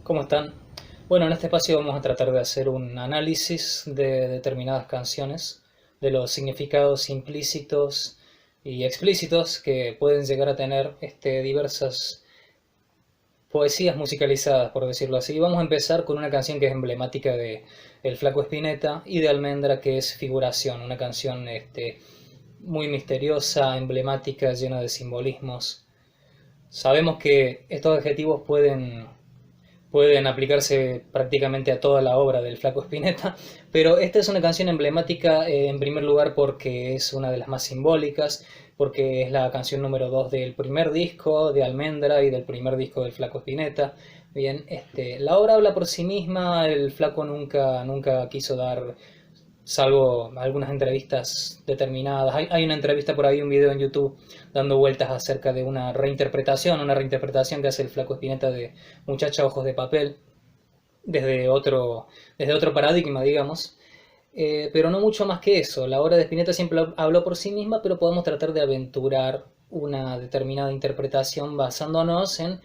¿Cómo están? Bueno, en este espacio vamos a tratar de hacer un análisis de determinadas canciones, de los significados implícitos y explícitos que pueden llegar a tener diversas poesías musicalizadas, por decirlo así. Vamos a empezar con una canción que es emblemática de El Flaco Espineta y de Almendra, que es Figuración, una canción muy misteriosa, emblemática, llena de simbolismos. Sabemos que estos adjetivos pueden aplicarse prácticamente a toda la obra del Flaco Spinetta, pero esta es una canción emblemática en primer lugar porque es una de las más simbólicas, porque es la canción número 2 del primer disco de Almendra y del primer disco del Flaco Spinetta. Bien, la obra habla por sí misma, el Flaco nunca quiso dar, salvo algunas entrevistas determinadas. Hay una entrevista por ahí, un video en YouTube dando vueltas acerca de una reinterpretación que hace el Flaco Espineta de Muchacha Ojos de Papel, desde otro paradigma, digamos. Pero no mucho más que eso. La obra de Spinetta siempre habló por sí misma, pero podemos tratar de aventurar una determinada interpretación basándonos en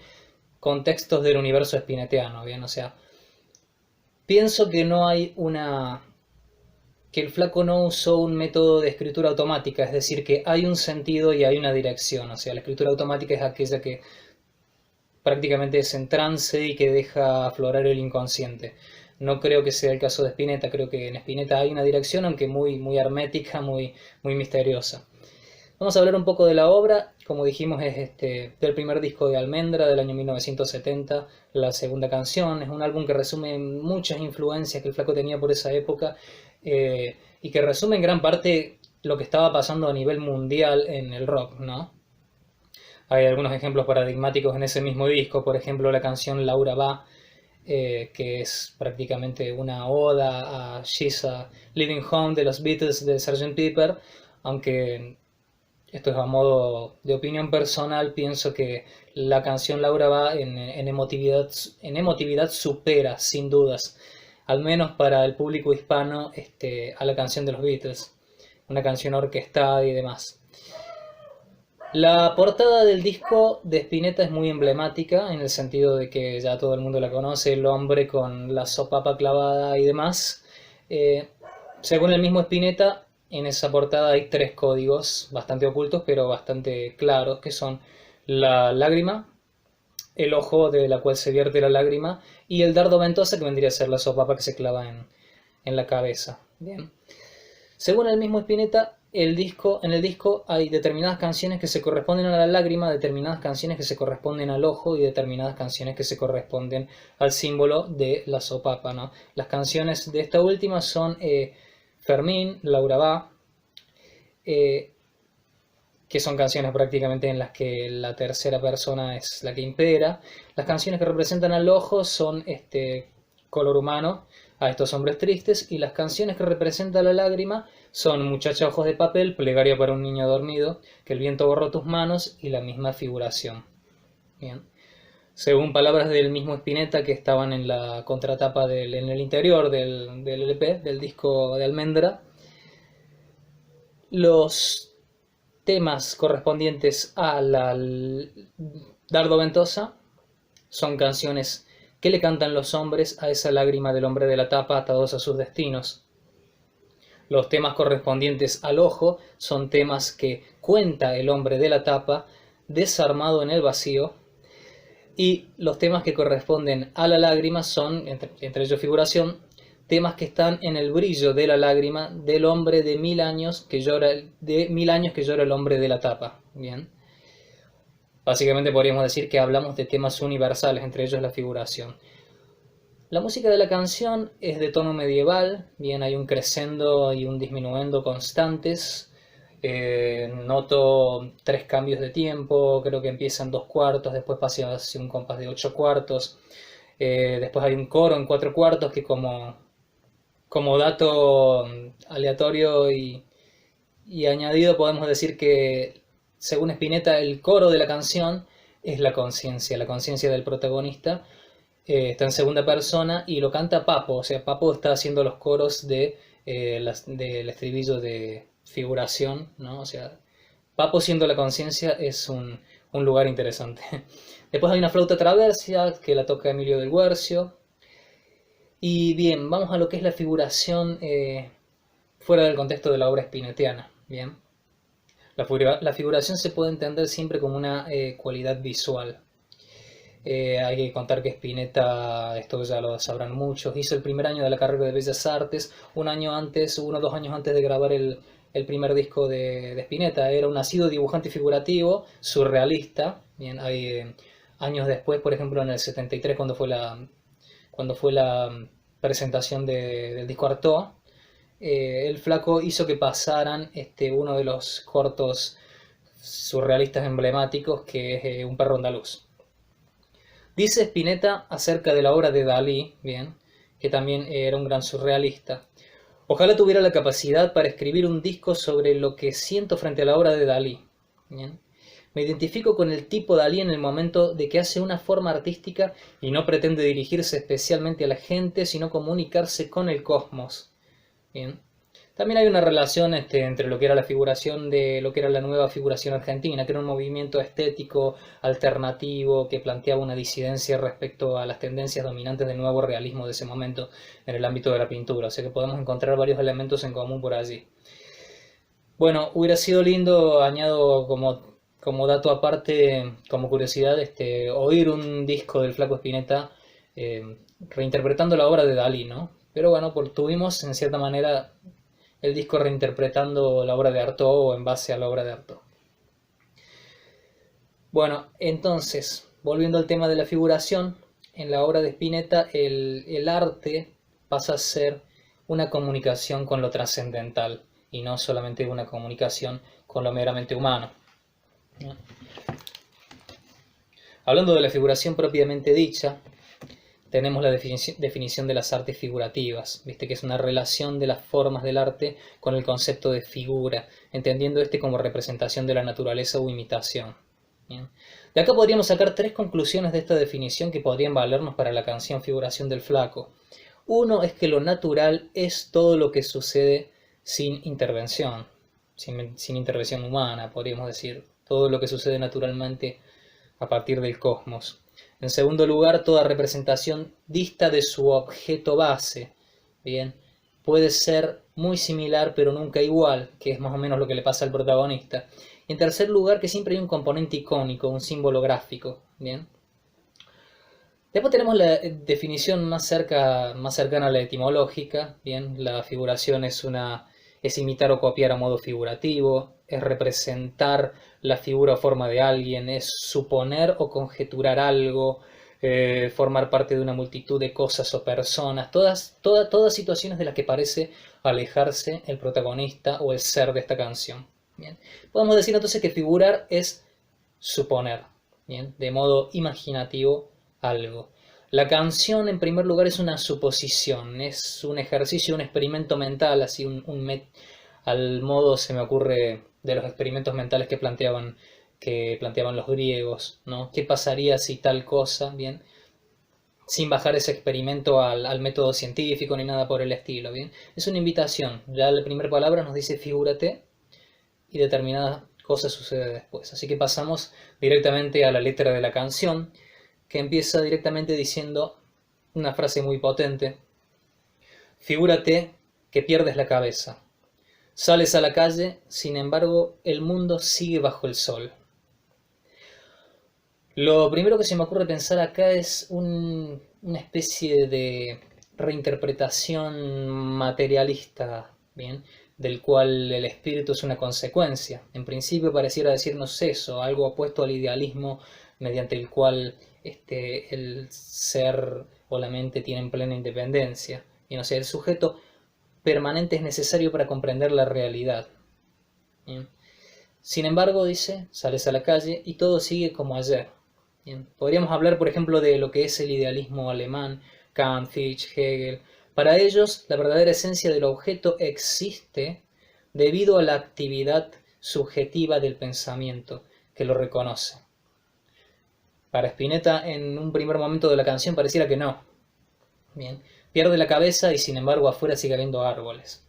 contextos del universo spinettiano, ¿bien? O sea, pienso que el flaco no usó un método de escritura automática, es decir, que hay un sentido y hay una dirección. O sea, la escritura automática es aquella que prácticamente es en trance y que deja aflorar el inconsciente. No creo que sea el caso de Spinetta, creo que en Spinetta hay una dirección, aunque muy hermética, muy misteriosa. Vamos a hablar un poco de la obra, como dijimos es del primer disco de Almendra del año 1970, la segunda canción, es un álbum que resume muchas influencias que el flaco tenía por esa época y que resume en gran parte lo que estaba pasando a nivel mundial en el rock, ¿no? Hay algunos ejemplos paradigmáticos en ese mismo disco, por ejemplo la canción Laura Va, que es prácticamente una oda a She's a Living Home de los Beatles de Sgt. Pepper, aunque esto es a modo de opinión personal, pienso que la canción Laura Va en emotividad supera, sin dudas, al menos para el público hispano, a la canción de los Beatles, una canción orquestada y demás. La portada del disco de Spinetta es muy emblemática en el sentido de que ya todo el mundo la conoce, el hombre con la sopapa clavada y demás. Eh, Según el mismo Spinetta, en esa portada hay tres códigos bastante ocultos pero bastante claros, que son la lágrima, el ojo de la cual se vierte la lágrima y el dardo ventosa que vendría a ser la sopapa que se clava en la cabeza. Bien. Según el mismo Spinetta, en el disco hay determinadas canciones que se corresponden a la lágrima, determinadas canciones que se corresponden al ojo y determinadas canciones que se corresponden al símbolo de la sopapa, ¿no? Las canciones de esta última son Fermín, Laura Va, eh, que son canciones prácticamente en las que la tercera persona es la que impera. Las canciones que representan al ojo son Color Humano, A estos hombres tristes, y las canciones que representan la lágrima son Muchacha Ojos de Papel, Plegaria para un niño dormido, Que el viento borró tus manos y la misma figuración. Bien. Según palabras del mismo Spinetta que estaban en la contratapa en el interior del LP, del disco de Almendra, los temas correspondientes a la Dardo Ventosa son canciones que le cantan los hombres a esa lágrima del hombre de la tapa atados a sus destinos. Los temas correspondientes al ojo son temas que cuenta el hombre de la tapa desarmado en el vacío, y los temas que corresponden a la lágrima son, entre ellos figuración, temas que están en el brillo de la lágrima del hombre de 1000 años que llora el hombre de la tapa. Bien. Básicamente podríamos decir que hablamos de temas universales, entre ellos la figuración. La música de la canción es de tono medieval, bien, hay un crescendo y un disminuendo constantes. Noto tres cambios de tiempo, creo que empieza en 2/4, después pasa hacia un compás de 8/4. Después hay un coro en 4/4 que como dato aleatorio y añadido podemos decir que, según Spinetta, el coro de la canción es la conciencia del protagonista. Está en segunda persona y lo canta Papo, o sea, Papo está haciendo los coros del estribillo de figuración, ¿no? O sea, Papo siendo la conciencia es un lugar interesante. Después hay una flauta traversa que la toca Emilio del Guercio. Y bien, vamos a lo que es la figuración fuera del contexto de la obra spinettiana. Bien, la figuración se puede entender siempre como una cualidad visual. Hay que contar que Spinetta, esto ya lo sabrán muchos, hizo el primer año de la carrera de Bellas Artes, un año antes, 1 o 2 años antes de grabar el primer disco de Spinetta. Era un nacido dibujante figurativo, surrealista. Bien, hay años después, por ejemplo en el 73, cuando fue la presentación del disco Artaud, el flaco hizo que pasaran uno de los cortos surrealistas emblemáticos, que es Un perro andaluz. Dice Spinetta acerca de la obra de Dalí, bien, que también era un gran surrealista: ojalá tuviera la capacidad para escribir un disco sobre lo que siento frente a la obra de Dalí. Bien. Me identifico con el tipo Dalí en el momento de que hace una forma artística y no pretende dirigirse especialmente a la gente, sino comunicarse con el cosmos. Bien. También hay una relación entre lo que era la figuración de lo que era la nueva figuración argentina, que era un movimiento estético alternativo que planteaba una disidencia respecto a las tendencias dominantes del nuevo realismo de ese momento en el ámbito de la pintura. O sea que podemos encontrar varios elementos en común por allí. Bueno, hubiera sido lindo, añado como dato aparte, como curiosidad, oír un disco del Flaco Spinetta reinterpretando la obra de Dalí, ¿no? Pero bueno, tuvimos en cierta manera el disco reinterpretando la obra de Artaud o en base a la obra de Artaud. Bueno, entonces, volviendo al tema de la figuración, en la obra de Spinetta el arte pasa a ser una comunicación con lo trascendental y no solamente una comunicación con lo meramente humano. ¿No? Hablando de la figuración propiamente dicha, tenemos la definición de las artes figurativas, ¿viste? Que es una relación de las formas del arte con el concepto de figura, entendiendo como representación de la naturaleza o imitación. ¿Bien? De acá podríamos sacar 3 conclusiones de esta definición que podrían valernos para la canción Figuración del Flaco. Uno es que lo natural es todo lo que sucede sin intervención, sin intervención humana, podríamos decir, todo lo que sucede naturalmente a partir del cosmos. En segundo lugar, toda representación dista de su objeto base. Bien, puede ser muy similar pero nunca igual, que es más o menos lo que le pasa al protagonista. Y en tercer lugar, que siempre hay un componente icónico, un símbolo gráfico. Bien. Después tenemos la definición más cercana a la etimológica. Bien, la figuración es imitar o copiar a modo figurativo, es representar la figura o forma de alguien, es suponer o conjeturar algo, formar parte de una multitud de cosas o personas, todas situaciones de las que parece alejarse el protagonista o el ser de esta canción. Bien. Podemos decir entonces que figurar es suponer, bien, de modo imaginativo algo. La canción, en primer lugar, es una suposición, es un ejercicio, un experimento mental, así al modo, se me ocurre, de los experimentos mentales que planteaban los griegos, ¿no? ¿Qué pasaría si tal cosa? Bien, sin bajar ese experimento al método científico ni nada por el estilo, bien. Es una invitación. Ya la primera palabra nos dice figúrate y determinada cosa sucede después. Así que pasamos directamente a la letra de la canción, que empieza directamente diciendo una frase muy potente: figúrate que pierdes la cabeza. Sales a la calle, sin embargo, el mundo sigue bajo el sol. Lo primero que se me ocurre pensar acá es una especie de reinterpretación materialista, ¿bien? Del cual el espíritu es una consecuencia. En principio pareciera decirnos eso, algo opuesto al idealismo mediante el cual el ser o la mente tienen plena independencia. Y no sé, el sujeto permanente es necesario para comprender la realidad. ¿Bien? Sin embargo, dice, sales a la calle y todo sigue como ayer. ¿Bien? Podríamos hablar, por ejemplo, de lo que es el idealismo alemán, Kant, Fichte, Hegel. Para ellos, la verdadera esencia del objeto existe debido a la actividad subjetiva del pensamiento que lo reconoce. Para Spinetta, en un primer momento de la canción pareciera que no. Bien, pierde la cabeza y sin embargo afuera sigue habiendo árboles.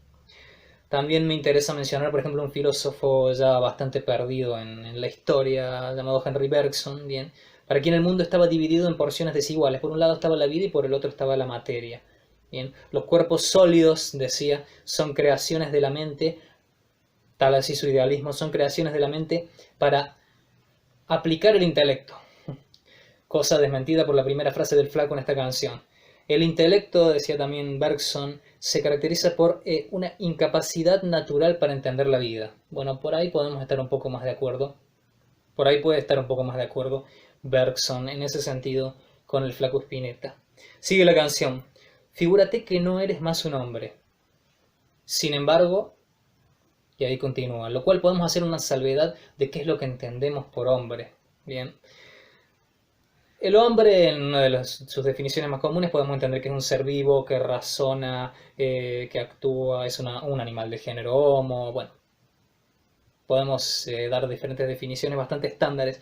También me interesa mencionar, por ejemplo, un filósofo ya bastante perdido en la historia llamado Henry Bergson. Bien, para quien el mundo estaba dividido en porciones desiguales. Por un lado estaba la vida y por el otro estaba la materia. Bien, los cuerpos sólidos, decía, son creaciones de la mente, tal así su idealismo, son creaciones de la mente para aplicar el intelecto. Cosa desmentida por la primera frase del Flaco en esta canción. El intelecto, decía también Bergson, se caracteriza por una incapacidad natural para entender la vida. Bueno, por ahí podemos estar un poco más de acuerdo. Por ahí puede estar un poco más de acuerdo Bergson en ese sentido con el Flaco Spinetta. Sigue la canción. Figúrate que no eres más un hombre. Sin embargo, y ahí continúa, lo cual podemos hacer una salvedad de qué es lo que entendemos por hombre. Bien. El hombre, en una de sus definiciones más comunes, podemos entender que es un ser vivo, que razona, que actúa, es un animal de género homo. Bueno, podemos dar diferentes definiciones bastante estándares.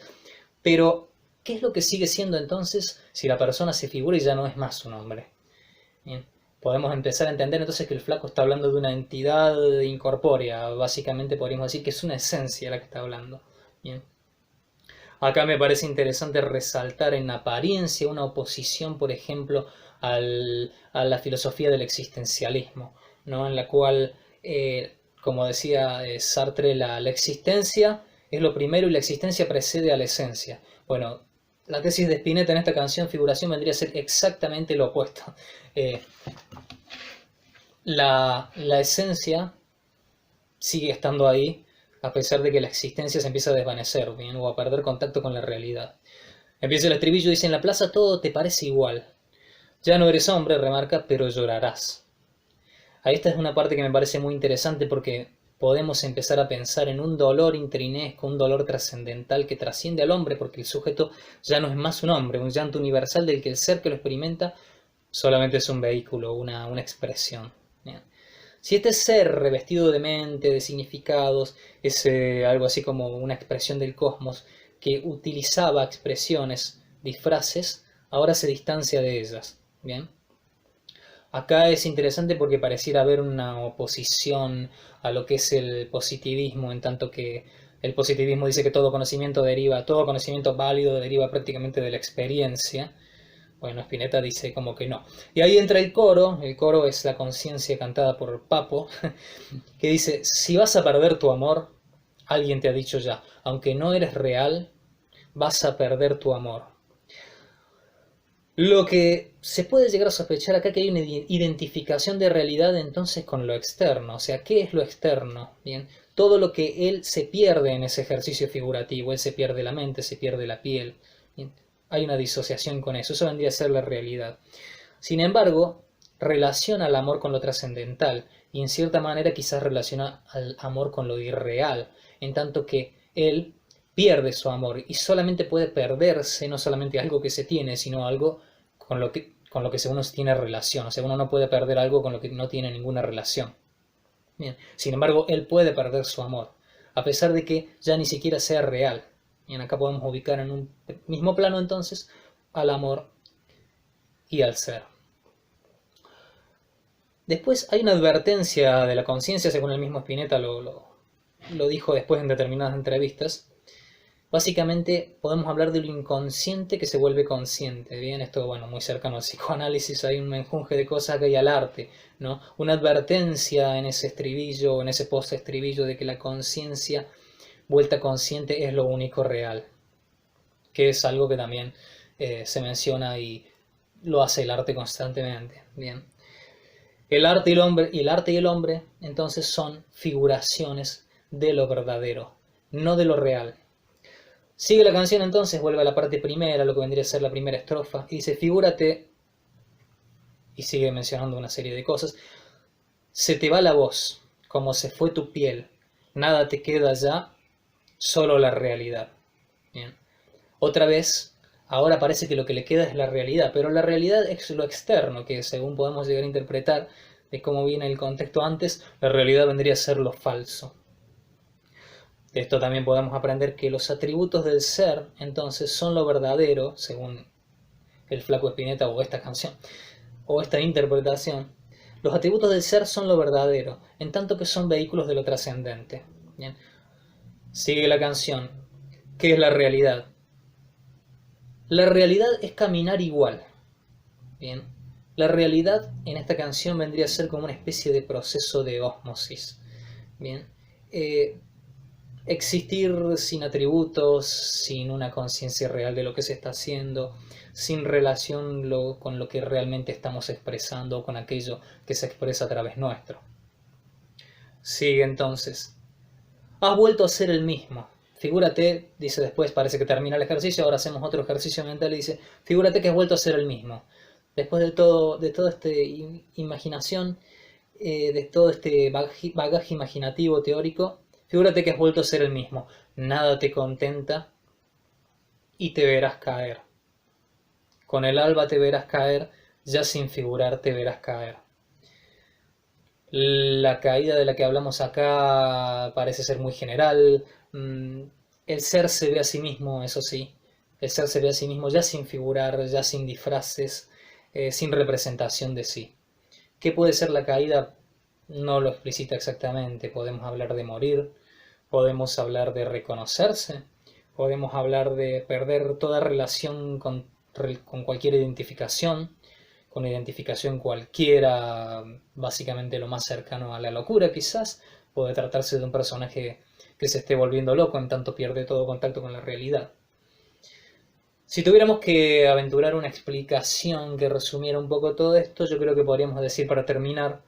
Pero, ¿qué es lo que sigue siendo entonces si la persona se figura y ya no es más un hombre? Bien. Podemos empezar a entender entonces que el Flaco está hablando de una entidad incorpórea. Básicamente podríamos decir que es una esencia la que está hablando. Bien. Acá me parece interesante resaltar en apariencia una oposición, por ejemplo, a la filosofía del existencialismo, ¿no? En la cual, como decía Sartre, la existencia es lo primero y la existencia precede a la esencia. Bueno, la tesis de Spinetta en esta canción, Figuración, vendría a ser exactamente lo opuesto. La esencia sigue estando ahí, a pesar de que la existencia se empieza a desvanecer, ¿bien? O a perder contacto con la realidad. Empieza el estribillo, dice: en la plaza todo te parece igual. Ya no eres hombre, remarca, pero llorarás. Ahí esta es una parte que me parece muy interesante porque podemos empezar a pensar en un dolor intrinesco, un dolor trascendental que trasciende al hombre, porque el sujeto ya no es más un hombre, un llanto universal del que el ser que lo experimenta solamente es un vehículo, una expresión. Bien. Si este ser revestido de mente, de significados, es algo así como una expresión del cosmos que utilizaba expresiones, disfraces, ahora se distancia de ellas. Bien. Acá es interesante porque pareciera haber una oposición a lo que es el positivismo, en tanto que el positivismo dice que todo conocimiento válido deriva prácticamente de la experiencia. Bueno, Spinetta dice como que no. Y ahí entra el coro es la conciencia cantada por Papo, que dice: si vas a perder tu amor, alguien te ha dicho ya, aunque no eres real, vas a perder tu amor. Lo que se puede llegar a sospechar acá que hay una identificación de realidad entonces con lo externo. O sea, ¿qué es lo externo? Bien, todo lo que él se pierde en ese ejercicio figurativo. Él se pierde la mente, se pierde la piel. Bien, hay una disociación con eso. Eso vendría a ser la realidad. Sin embargo, relaciona al amor con lo trascendental y en cierta manera quizás relaciona al amor con lo irreal, en tanto que él pierde su amor y solamente puede perderse no solamente algo que se tiene, sino algo con lo que uno tiene relación. O sea, uno no puede perder algo con lo que no tiene ninguna relación. Bien. Sin embargo, él puede perder su amor, a pesar de que ya ni siquiera sea real. Bien, acá podemos ubicar en un mismo plano entonces al amor y al ser. Después hay una advertencia de la conciencia, según el mismo Spinetta lo dijo después en determinadas entrevistas. Básicamente podemos hablar de lo inconsciente que se vuelve consciente. Bien, esto, bueno, muy cercano al psicoanálisis, hay un menjunje de cosas que hay al arte, ¿no? Una advertencia en ese estribillo, en ese post-estribillo, de que la conciencia vuelta consciente es lo único real, que es algo que también se menciona y lo hace el arte constantemente. Bien. El arte y el hombre entonces son figuraciones de lo verdadero, no de lo real. Sigue la canción entonces, vuelve a la parte primera, lo que vendría a ser la primera estrofa, y dice: figúrate, y sigue mencionando una serie de cosas: se te va la voz, como se fue tu piel, nada te queda ya, solo la realidad. Bien. Otra vez, ahora parece que lo que le queda es la realidad, pero la realidad es lo externo, que según podemos llegar a interpretar de cómo viene el contexto antes, la realidad vendría a ser lo falso. De esto también podemos aprender que los atributos del ser, entonces, son lo verdadero, según el Flaco Spinetta o esta canción, o esta interpretación. Los atributos del ser son lo verdadero, en tanto que son vehículos de lo trascendente. Bien. Sigue la canción. ¿Qué es la realidad? La realidad es caminar igual. Bien. La realidad en esta canción vendría a ser como una especie de proceso de ósmosis. Bien. Existir sin atributos, sin una conciencia real de lo que se está haciendo, sin relación con lo que realmente estamos expresando o con aquello que se expresa a través nuestro. Sigue entonces. Has vuelto a ser el mismo. Figúrate, dice después, parece que termina el ejercicio, ahora hacemos otro ejercicio mental y dice, figúrate que has vuelto a ser el mismo. Después de toda esta imaginación, de todo este bagaje imaginativo teórico, figúrate que has vuelto a ser el mismo. Nada te contenta y te verás caer. Con el alba te verás caer, ya sin figurar te verás caer. La caída de la que hablamos acá parece ser muy general. El ser se ve a sí mismo, eso sí. El ser se ve a sí mismo ya sin figurar, ya sin disfraces, sin representación de sí. ¿Qué puede ser la caída? No lo explicita exactamente. Podemos hablar de morir, podemos hablar de reconocerse, podemos hablar de perder toda relación con cualquier identificación, con identificación cualquiera, básicamente lo más cercano a la locura quizás. Puede tratarse de un personaje que se esté volviendo loco en tanto pierde todo contacto con la realidad. Si tuviéramos que aventurar una explicación que resumiera un poco todo esto, yo creo que podríamos decir para terminar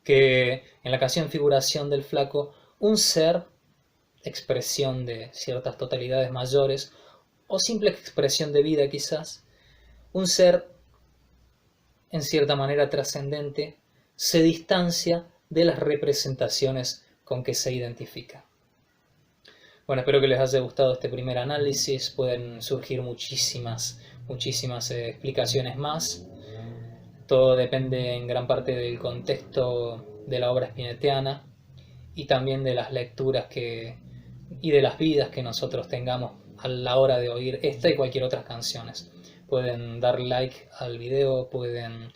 que en la canción Figuración del Flaco, un ser, expresión de ciertas totalidades mayores, o simple expresión de vida quizás, un ser en cierta manera trascendente, se distancia de las representaciones con que se identifica. Bueno, espero que les haya gustado este primer análisis. Pueden surgir muchísimas explicaciones más. Todo depende en gran parte del contexto de la obra spinettiana y también de las lecturas y de las vidas que nosotros tengamos a la hora de oír esta y cualquier otra canciones. Pueden dar like al video, pueden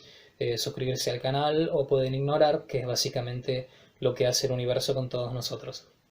suscribirse al canal o pueden ignorar, que es básicamente lo que hace el universo con todos nosotros.